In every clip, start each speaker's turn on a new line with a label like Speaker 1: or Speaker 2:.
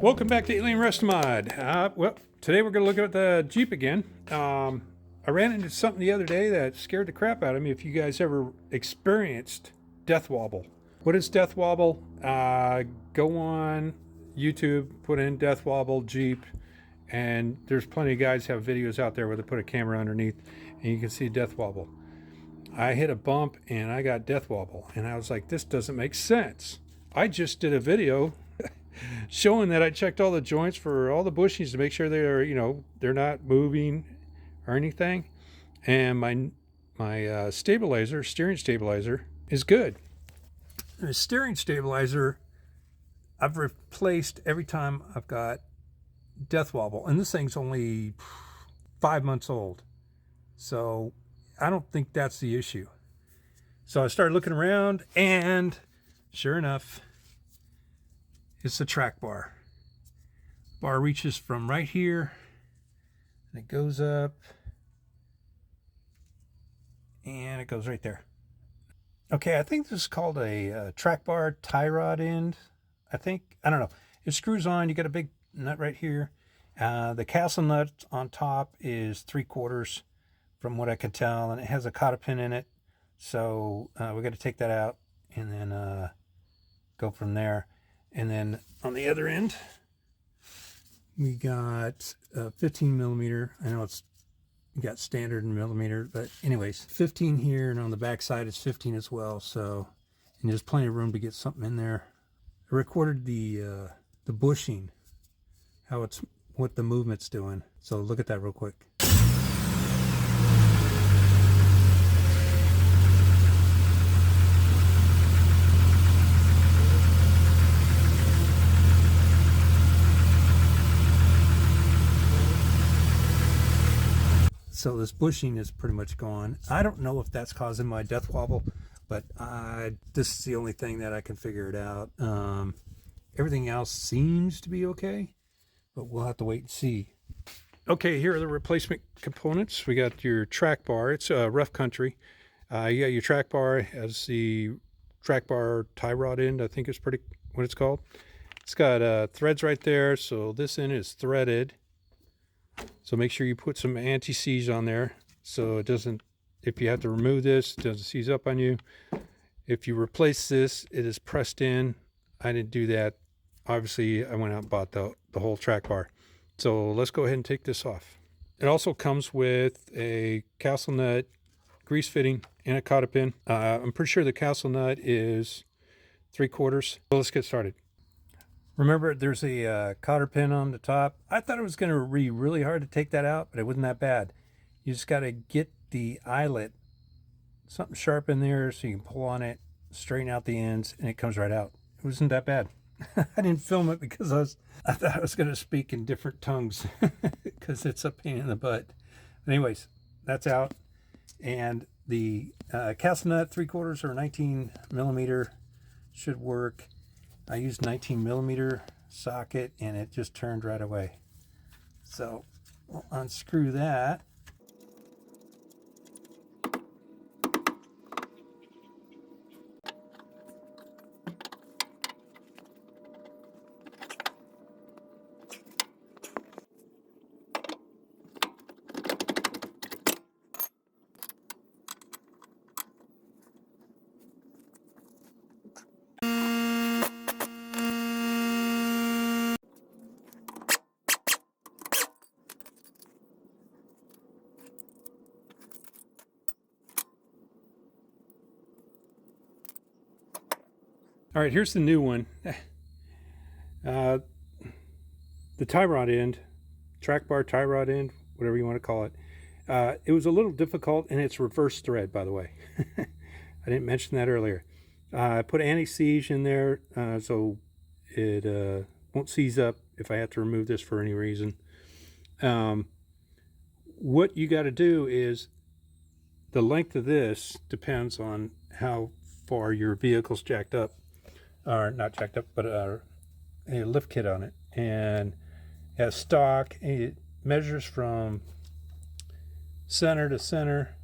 Speaker 1: Welcome back to Alien Rest Mod. Well, today we're going to look at the Jeep again. I ran into something the other day that scared the crap out of me. If you guys ever experienced death wobble. What is death wobble? Go on YouTube, put in death wobble Jeep, and there's plenty of guys have videos out there where they put a camera underneath and you can see death wobble. I hit a bump and I got death wobble, and I was like, this doesn't make sense. I just did a video showing that I checked all the joints for all the bushings to make sure they're, they're not moving or anything. And my steering stabilizer is good. The steering stabilizer I've replaced every time I've got death wobble, and this thing's only 5 months old, so I don't think that's the issue. So I started looking around, and sure enough, it's the track bar. Bar reaches from right here, and it goes up, and it goes right there. Okay, I think this is called a track bar tie rod end. I don't know. It screws on. You got a big nut right here. The castle nut on top is 3/4 from what I can tell, and it has a cotter pin in it. So we got to take that out and then go from there. And then on the other end, we got 15 millimeter. I know it's got standard in millimeter, but anyways, 15 here, and on the back side it's 15 as well. So, and there's plenty of room to get something in there. I recorded the bushing, what the movement's doing. So look at that real quick. So this bushing is pretty much gone. I don't know if that's causing my death wobble, but this is the only thing that I can figure it out. Everything else seems to be okay, but we'll have to wait and see. Okay, here are the replacement components. We got your track bar. It's rough country. You got your track bar, has the track bar tie rod end, I think is pretty what it's called. It's got threads right there, so this end is threaded. So make sure you put some anti-seize on there so it doesn't, if you have to remove this, it doesn't seize up on you. If you replace this, it is pressed in. I didn't do that. Obviously, I went out and bought the whole track bar. So let's go ahead and take this off. It also comes with a castle nut, grease fitting, and a cotter pin. I'm pretty sure the castle nut is 3/4. So let's get started. Remember, there's a cotter pin on the top. I thought it was going to be really hard to take that out, but it wasn't that bad. You just got to get the eyelet, something sharp in there so you can pull on it, straighten out the ends, and it comes right out. It wasn't that bad. I didn't film it because I thought I was going to speak in different tongues because it's a pain in the butt. But anyways, that's out. And the castle nut 3/4 or 19 millimeter should work. I used 19 millimeter socket and it just turned right away. So we'll unscrew that. All right, here's the new one. The tie rod end, track bar tie rod end, whatever you want to call it. It was a little difficult, and it's reverse thread, by the way. I didn't mention that earlier. I put anti-seize in there so it won't seize up if I have to remove this for any reason. What you got to do is, the length of this depends on how far your vehicle's jacked up. Or not jacked up, but a lift kit on it, and it has stock. It measures from center to center,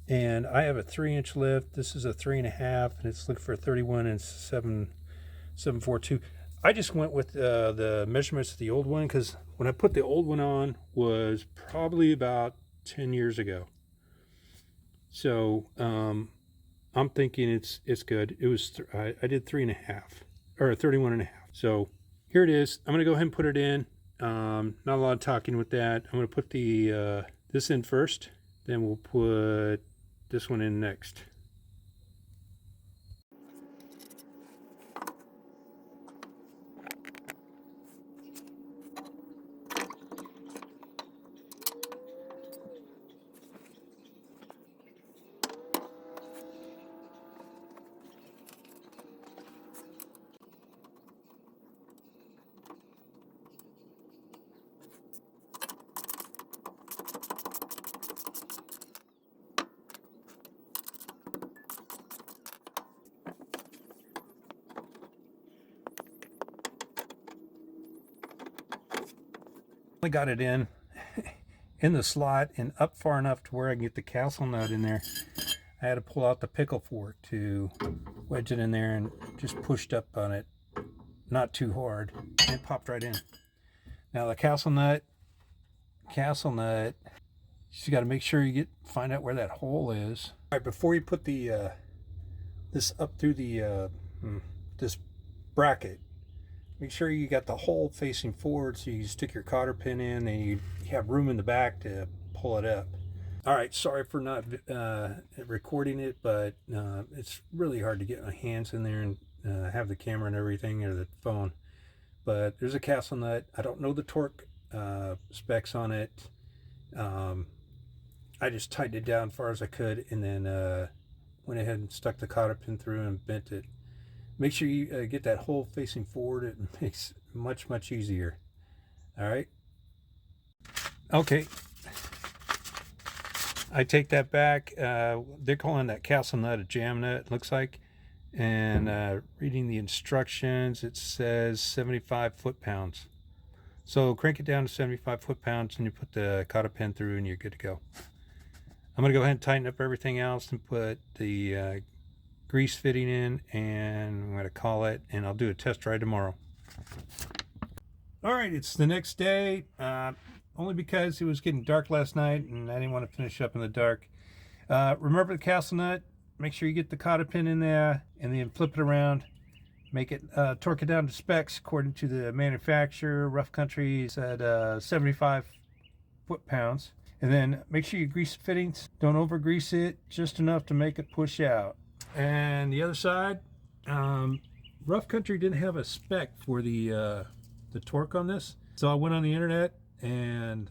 Speaker 1: and I have a 3-inch lift. This is a 3.5, and it's looking for a 31 and 7.42. I just went with the measurements of the old one, because when I put the old one on was probably about 10 years ago. So I'm thinking it's good. It was I did 3.5 or 31.5. So here it is. I'm gonna go ahead and put it in. Not a lot of talking with that. I'm gonna put the this in first, then we'll put this one in next. I got it in the slot and up far enough to where I can get the castle nut in there. I had to pull out the pickle fork to wedge it in there, and just pushed up on it, not too hard, and it popped right in. Now the castle nut, you just got to make sure you find out where that hole is. All right, before you put the this up through the this bracket, make sure you got the hole facing forward, so you stick your cotter pin in and you have room in the back to pull it up. All right, sorry for not recording it, but it's really hard to get my hands in there and have the camera and everything, or the phone. But there's a castle nut. I don't know the torque specs on it. I just tightened it down as far as I could, and then went ahead and stuck the cotter pin through and bent it. Make sure you get that hole facing forward. It makes it much easier. All right. Okay. I take that back. They're calling that castle nut a jam nut, it looks like. And reading the instructions, it says 75 foot-pounds. So crank it down to 75 foot-pounds, and you put the cotter pin through, and you're good to go. I'm going to go ahead and tighten up everything else and put the grease fitting in, and I'm going to call it, and I'll do a test ride tomorrow. All right, it's the next day, only because it was getting dark last night and I didn't want to finish up in the dark. Remember the castle nut, make sure you get the cotter pin in there, and then flip it around, make it torque it down to specs according to the manufacturer. Rough Country said 75 foot-pounds. And then make sure you grease the fittings. Don't over grease it, just enough to make it push out. And the other side, Rough Country didn't have a spec for the torque on this, so I went on the internet and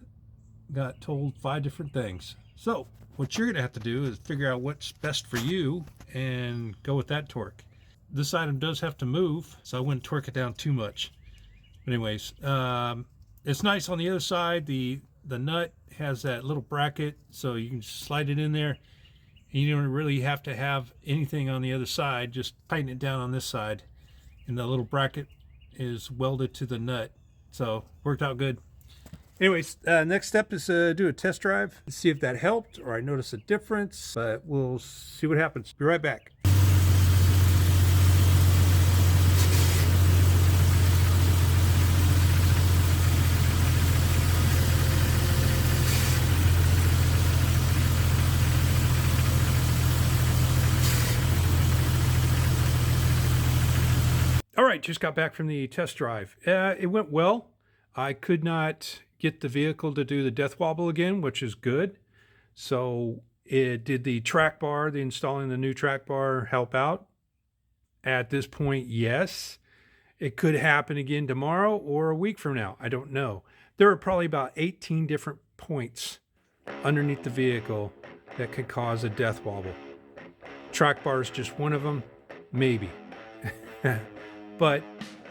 Speaker 1: got told 5 different things. So what you're gonna have to do is figure out what's best for you and go with that torque. This item does have to move, so I wouldn't torque it down too much. But anyways, it's nice on the other side. The nut has that little bracket, so you can slide it in there. You don't really have to have anything on the other side. Just tighten it down on this side, and the little bracket is welded to the nut. So worked out good. Anyways, next step is do a test drive, see if that helped or I notice a difference. But we'll see what happens. Be right back. All right, just got back from the test drive. It went well. I could not get the vehicle to do the death wobble again, which is good. So it did the track bar, the installing the new track bar help out? At this point, yes. It could happen again tomorrow or a week from now. I don't know. There are probably about 18 different points underneath the vehicle that could cause a death wobble. Track bar is just one of them, maybe. But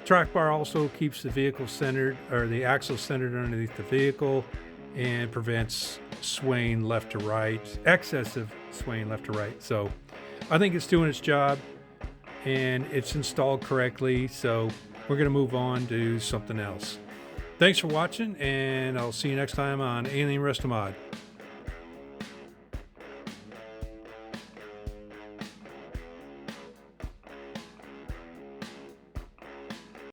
Speaker 1: track bar also keeps the vehicle centered, or the axle centered underneath the vehicle, and prevents swaying left to right, excessive swaying left to right. So I think it's doing its job and it's installed correctly. So we're going to move on to something else. Thanks for watching, and I'll see you next time on Alien Rest-A-Mod.